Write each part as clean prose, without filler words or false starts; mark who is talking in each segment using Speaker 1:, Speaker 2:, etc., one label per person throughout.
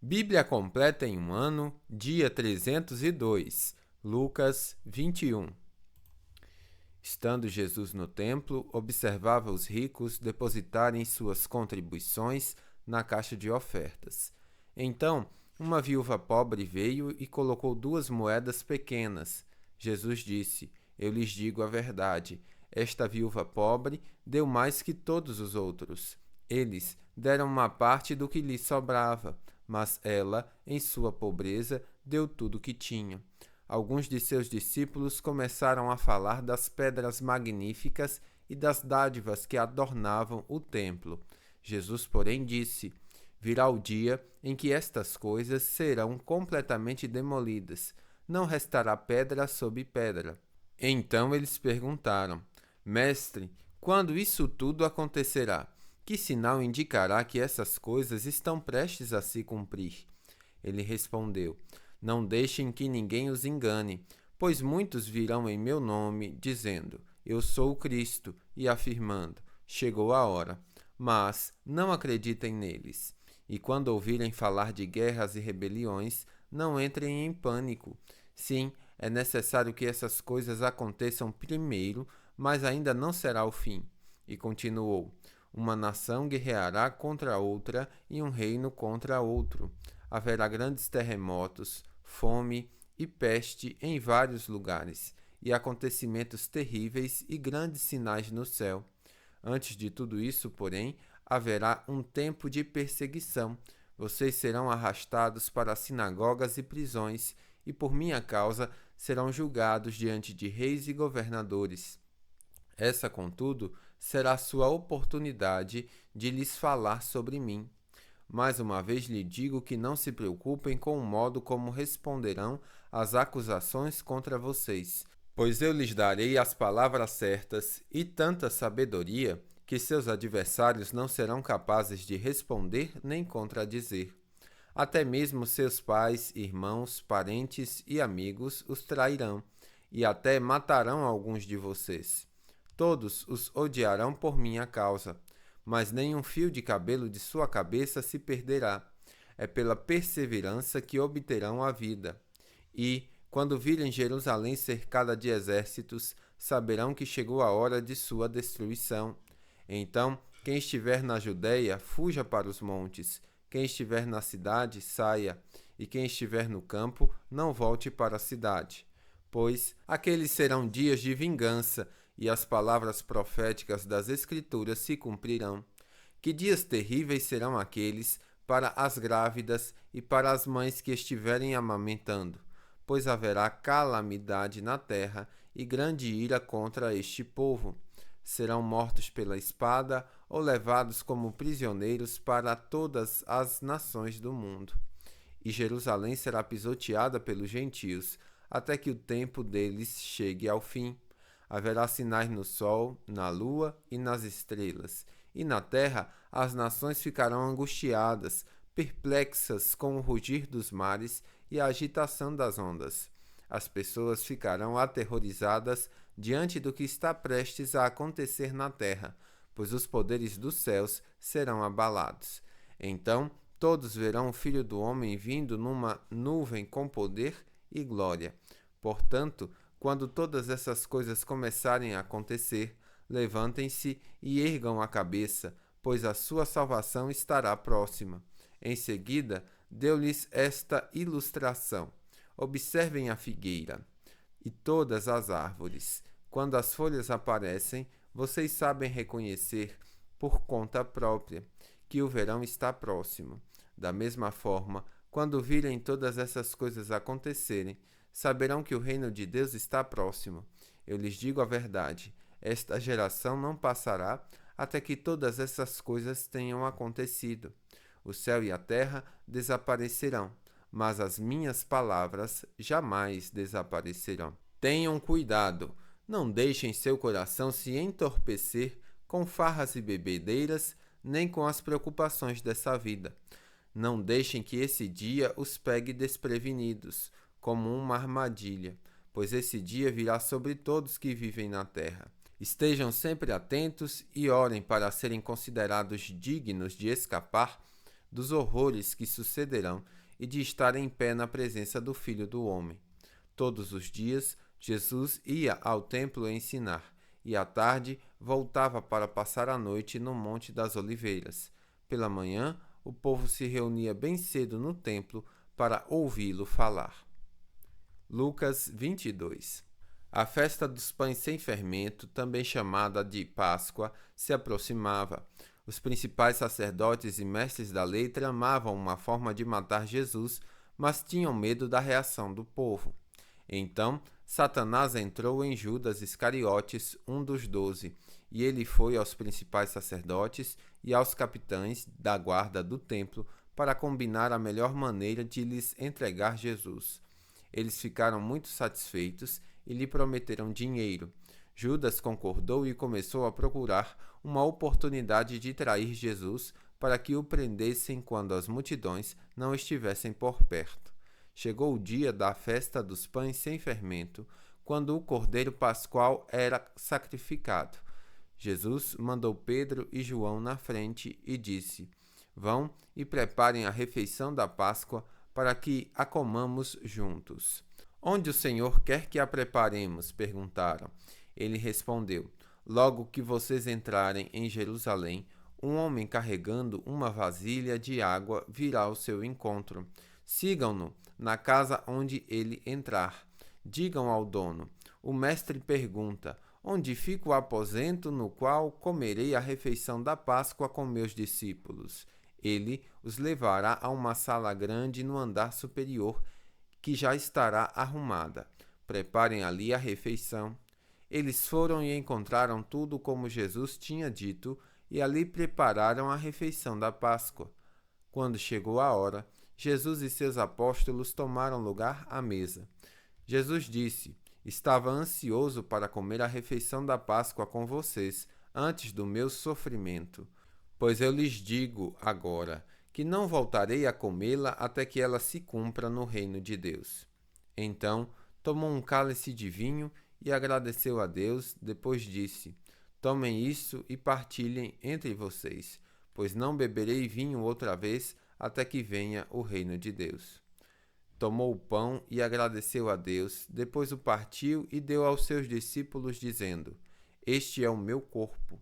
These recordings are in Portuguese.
Speaker 1: Bíblia completa em um ano, dia 302, Lucas 21. Estando Jesus no templo, observava os ricos depositarem suas contribuições na caixa de ofertas. Então, uma viúva pobre veio e colocou 2 moedas pequenas. Jesus disse: Eu lhes digo a verdade. Esta viúva pobre deu mais que todos os outros. Eles deram uma parte do que lhe sobrava, mas ela, em sua pobreza, deu tudo o que tinha. Alguns de seus discípulos começaram a falar das pedras magníficas e das dádivas que adornavam o templo. Jesus, porém, disse: Virá o dia em que estas coisas serão completamente demolidas. Não restará pedra sobre pedra. Então eles perguntaram: Mestre, quando isso tudo acontecerá? Que sinal indicará que essas coisas estão prestes a se cumprir? Ele respondeu: Não deixem que ninguém os engane, pois muitos virão em meu nome, dizendo: Eu sou o Cristo, e afirmando: Chegou a hora. Mas não acreditem neles. E quando ouvirem falar de guerras e rebeliões, não entrem em pânico. Sim, é necessário que essas coisas aconteçam primeiro, mas ainda não será o fim. E continuou: Uma nação guerreará contra outra e um reino contra outro. Haverá grandes terremotos, fome e peste em vários lugares, e acontecimentos terríveis e grandes sinais no céu. Antes de tudo isso, porém, haverá um tempo de perseguição. Vocês serão arrastados para sinagogas e prisões, e por minha causa serão julgados diante de reis e governadores. Essa, contudo, será sua oportunidade de lhes falar sobre mim. Mais uma vez lhe digo que não se preocupem com o modo como responderão às acusações contra vocês, pois eu lhes darei as palavras certas e tanta sabedoria que seus adversários não serão capazes de responder nem contradizer. Até mesmo seus pais, irmãos, parentes e amigos os trairão, e até matarão alguns de vocês. Todos os odiarão por minha causa, mas nenhum fio de cabelo de sua cabeça se perderá. É pela perseverança que obterão a vida. E, quando virem Jerusalém cercada de exércitos, saberão que chegou a hora de sua destruição. Então, quem estiver na Judéia, fuja para os montes. Quem estiver na cidade, saia. E quem estiver no campo, não volte para a cidade. Pois aqueles serão dias de vingança, e as palavras proféticas das Escrituras se cumprirão. Que dias terríveis serão aqueles para as grávidas e para as mães que estiverem amamentando, pois haverá calamidade na terra e grande ira contra este povo. Serão mortos pela espada ou levados como prisioneiros para todas as nações do mundo. E Jerusalém será pisoteada pelos gentios, até que o tempo deles chegue ao fim. Haverá sinais no sol, na lua e nas estrelas. E na terra as nações ficarão angustiadas, perplexas com o rugir dos mares e a agitação das ondas. As pessoas ficarão aterrorizadas diante do que está prestes a acontecer na terra, pois os poderes dos céus serão abalados. Então todos verão o Filho do Homem vindo numa nuvem com poder e glória. Portanto, quando todas essas coisas começarem a acontecer, levantem-se e ergam a cabeça, pois a sua salvação estará próxima. Em seguida, deu-lhes esta ilustração: Observem a figueira e todas as árvores. Quando as folhas aparecem, vocês sabem reconhecer, por conta própria, que o verão está próximo. Da mesma forma, quando virem todas essas coisas acontecerem, saberão que o reino de Deus está próximo. Eu lhes digo a verdade: esta geração não passará até que todas essas coisas tenham acontecido. O céu e a terra desaparecerão, mas as minhas palavras jamais desaparecerão. Tenham cuidado, não deixem seu coração se entorpecer com farras e bebedeiras, nem com as preocupações dessa vida. Não deixem que esse dia os pegue desprevenidos, como uma armadilha, pois esse dia virá sobre todos que vivem na terra. Estejam sempre atentos e orem para serem considerados dignos de escapar dos horrores que sucederão e de estar em pé na presença do Filho do Homem. Todos os dias, Jesus ia ao templo ensinar, e à tarde voltava para passar a noite no Monte das Oliveiras. Pela manhã, o povo se reunia bem cedo no templo para ouvi-lo falar. Lucas 22. A festa dos pães sem fermento, também chamada de Páscoa, se aproximava. Os principais sacerdotes e mestres da lei tramavam uma forma de matar Jesus, mas tinham medo da reação do povo. Então, Satanás entrou em Judas Iscariotes, um dos 12, e ele foi aos principais sacerdotes e aos capitães da guarda do templo para combinar a melhor maneira de lhes entregar Jesus. Eles ficaram muito satisfeitos e lhe prometeram dinheiro. Judas concordou e começou a procurar uma oportunidade de trair Jesus para que o prendessem quando as multidões não estivessem por perto. Chegou o dia da festa dos pães sem fermento, quando o cordeiro pascual era sacrificado. Jesus mandou Pedro e João na frente e disse: Vão e preparem a refeição da Páscoa para que a comamos juntos. Onde o Senhor quer que a preparemos? Perguntaram. Ele respondeu: Logo que vocês entrarem em Jerusalém, um homem carregando uma vasilha de água virá ao seu encontro. Sigam-no na casa onde ele entrar. Digam ao dono: O mestre pergunta: Onde fica o aposento no qual comerei a refeição da Páscoa com meus discípulos? Ele os levará a uma sala grande no andar superior, que já estará arrumada. Preparem ali a refeição. Eles foram e encontraram tudo como Jesus tinha dito, e ali prepararam a refeição da Páscoa. Quando chegou a hora, Jesus e seus apóstolos tomaram lugar à mesa. Jesus disse: Estava ansioso para comer a refeição da Páscoa com vocês, antes do meu sofrimento. Pois eu lhes digo agora que não voltarei a comê-la até que ela se cumpra no reino de Deus. Então, tomou um cálice de vinho e agradeceu a Deus, depois disse: Tomem isso e partilhem entre vocês, pois não beberei vinho outra vez até que venha o reino de Deus. Tomou o pão e agradeceu a Deus, depois o partiu e deu aos seus discípulos, dizendo: Este é o meu corpo,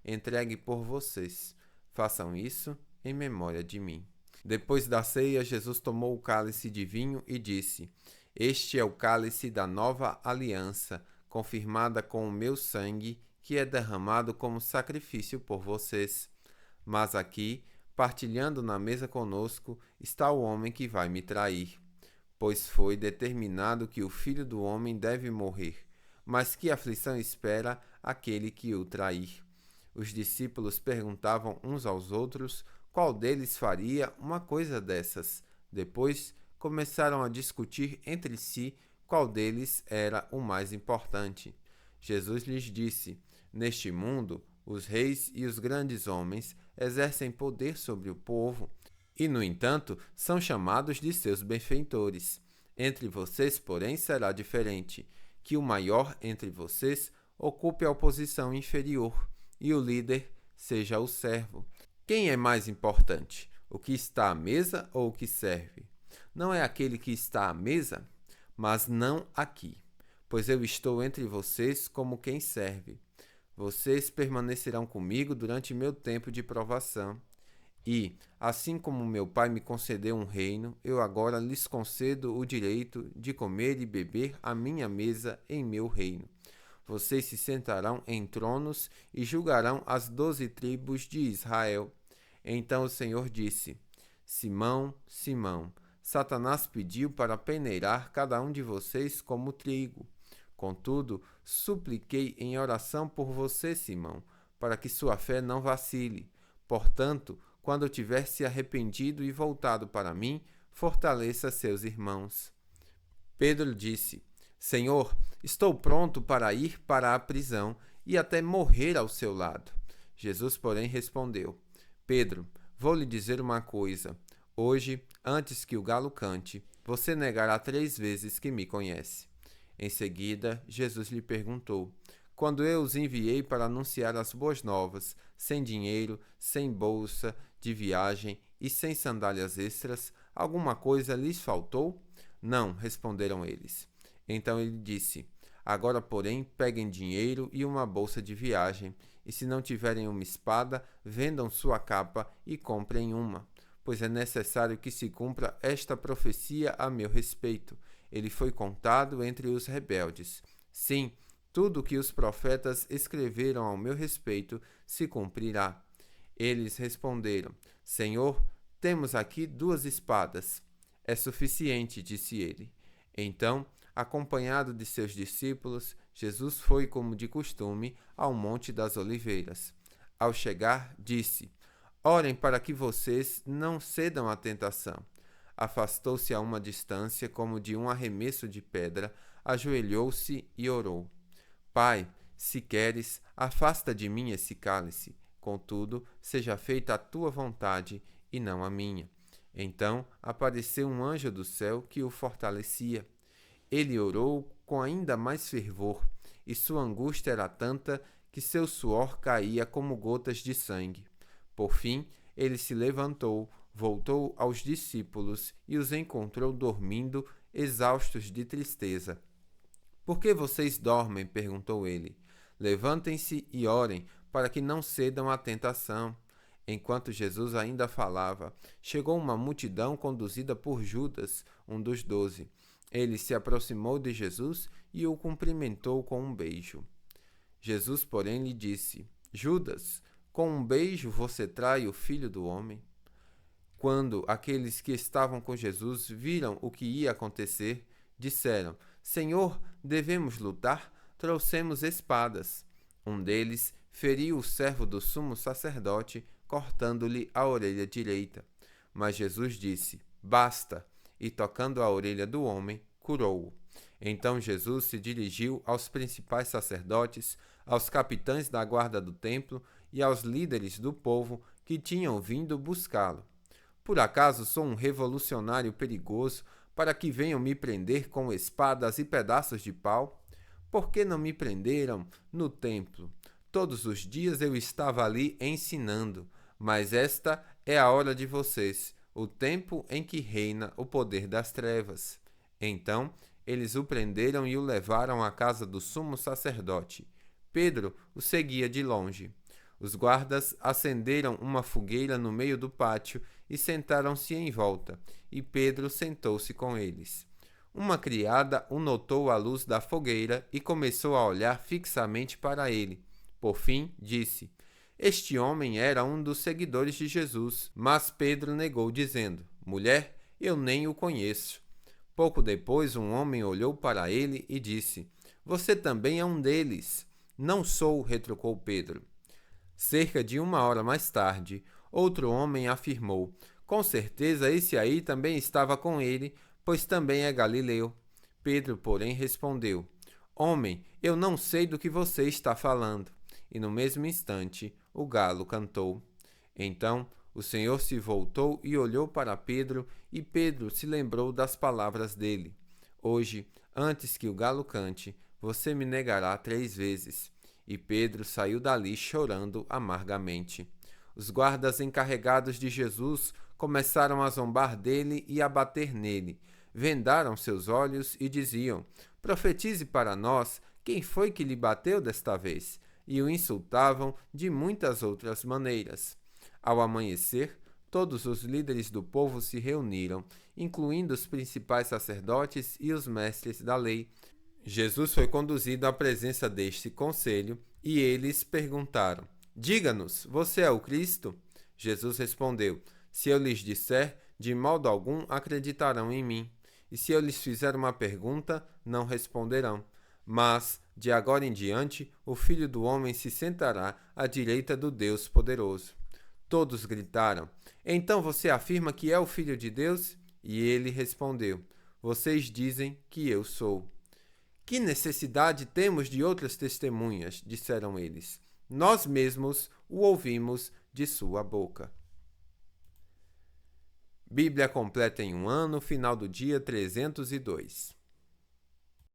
Speaker 1: entregue por vocês. Façam isso em memória de mim. Depois da ceia, Jesus tomou o cálice de vinho e disse: Este é o cálice da nova aliança, confirmada com o meu sangue, que é derramado como sacrifício por vocês. Mas aqui, partilhando na mesa conosco, está o homem que vai me trair. Pois foi determinado que o Filho do Homem deve morrer, mas que aflição espera aquele que o trair. Os discípulos perguntavam uns aos outros qual deles faria uma coisa dessas. Depois começaram a discutir entre si qual deles era o mais importante. Jesus lhes disse: Neste mundo, os reis e os grandes homens exercem poder sobre o povo e, no entanto, são chamados de seus benfeitores. Entre vocês, porém, será diferente, que o maior entre vocês ocupe a posição inferior e o líder seja o servo. Quem é mais importante, o que está à mesa ou o que serve? Não é aquele que está à mesa, mas não aqui, pois eu estou entre vocês como quem serve. Vocês permanecerão comigo durante meu tempo de provação. E, assim como meu Pai me concedeu um reino, eu agora lhes concedo o direito de comer e beber à minha mesa em meu reino. Vocês se sentarão em tronos e julgarão as 12 tribos de Israel. Então o Senhor disse: Simão, Simão, Satanás pediu para peneirar cada um de vocês como trigo. Contudo, supliquei em oração por você, Simão, para que sua fé não vacile. Portanto, quando tiver se arrependido e voltado para mim, fortaleça seus irmãos. Pedro disse: Senhor, estou pronto para ir para a prisão e até morrer ao seu lado. Jesus, porém, respondeu: Pedro, vou lhe dizer uma coisa. Hoje, antes que o galo cante, você negará 3 vezes que me conhece. Em seguida, Jesus lhe perguntou: Quando eu os enviei para anunciar as boas novas, sem dinheiro, sem bolsa de viagem e sem sandálias extras, alguma coisa lhes faltou? Não, responderam eles. Então ele disse: Agora, porém, peguem dinheiro e uma bolsa de viagem, e se não tiverem uma espada, vendam sua capa e comprem uma. Pois é necessário que se cumpra esta profecia a meu respeito. Ele foi contado entre os rebeldes. Sim, tudo o que os profetas escreveram ao meu respeito se cumprirá. Eles responderam: Senhor, temos aqui 2 espadas. É suficiente, disse ele. Então, acompanhado de seus discípulos, Jesus foi, como de costume, ao Monte das Oliveiras. Ao chegar, disse: Orem para que vocês não cedam à tentação. Afastou-se a uma distância, como de um arremesso de pedra, ajoelhou-se e orou: Pai, se queres, afasta de mim esse cálice. Contudo, seja feita a tua vontade e não a minha. Então apareceu um anjo do céu que o fortalecia. Ele orou com ainda mais fervor, e sua angústia era tanta que seu suor caía como gotas de sangue. Por fim, ele se levantou, voltou aos discípulos e os encontrou dormindo, exaustos de tristeza. Por que vocês dormem? Perguntou ele. Levantem-se e orem, para que não cedam à tentação. Enquanto Jesus ainda falava, chegou uma multidão conduzida por Judas, um dos 12. Ele se aproximou de Jesus e o cumprimentou com um beijo. Jesus, porém, lhe disse: Judas, com um beijo você trai o Filho do Homem? Quando aqueles que estavam com Jesus viram o que ia acontecer, disseram: Senhor, devemos lutar? Trouxemos espadas. Um deles feriu o servo do sumo sacerdote, cortando-lhe a orelha direita. Mas Jesus disse: Basta! E tocando a orelha do homem, curou-o. Então Jesus se dirigiu aos principais sacerdotes, aos capitães da guarda do templo e aos líderes do povo que tinham vindo buscá-lo. Por acaso sou um revolucionário perigoso para que venham me prender com espadas e pedaços de pau? Por que não me prenderam no templo? Todos os dias eu estava ali ensinando, mas esta é a hora de vocês, o tempo em que reina o poder das trevas. Então eles o prenderam e o levaram à casa do sumo sacerdote. Pedro o seguia de longe. Os guardas acenderam uma fogueira no meio do pátio e sentaram-se em volta, e Pedro sentou-se com eles. Uma criada o notou à luz da fogueira e começou a olhar fixamente para ele. Por fim, disse: Este homem era um dos seguidores de Jesus. Mas Pedro negou, dizendo: Mulher, eu nem o conheço. Pouco depois, um homem olhou para ele e disse: Você também é um deles. Não sou, retrucou Pedro. Cerca de 1 hora mais tarde, outro homem afirmou: Com certeza esse aí também estava com ele, pois também é galileu. Pedro, porém, respondeu: Homem, eu não sei do que você está falando. E no mesmo instante, o galo cantou. Então o Senhor se voltou e olhou para Pedro, e Pedro se lembrou das palavras dele: Hoje, antes que o galo cante, você me negará 3 vezes. E Pedro saiu dali chorando amargamente. Os guardas encarregados de Jesus começaram a zombar dele e a bater nele. Vendaram seus olhos e diziam: Profetize para nós, quem foi que lhe bateu desta vez? E o insultavam de muitas outras maneiras. Ao amanhecer, todos os líderes do povo se reuniram, incluindo os principais sacerdotes e os mestres da lei. Jesus foi conduzido à presença deste conselho e eles perguntaram: Diga-nos, você é o Cristo? Jesus respondeu: Se eu lhes disser, de modo algum acreditarão em mim. E se eu lhes fizer uma pergunta, não responderão. Mas, de agora em diante, o Filho do Homem se sentará à direita do Deus Poderoso. Todos gritaram: Então você afirma que é o Filho de Deus? E ele respondeu: Vocês dizem que eu sou. Que necessidade temos de outras testemunhas? Disseram eles. Nós mesmos o ouvimos de sua boca. Bíblia completa em 1 ano, final do dia 302.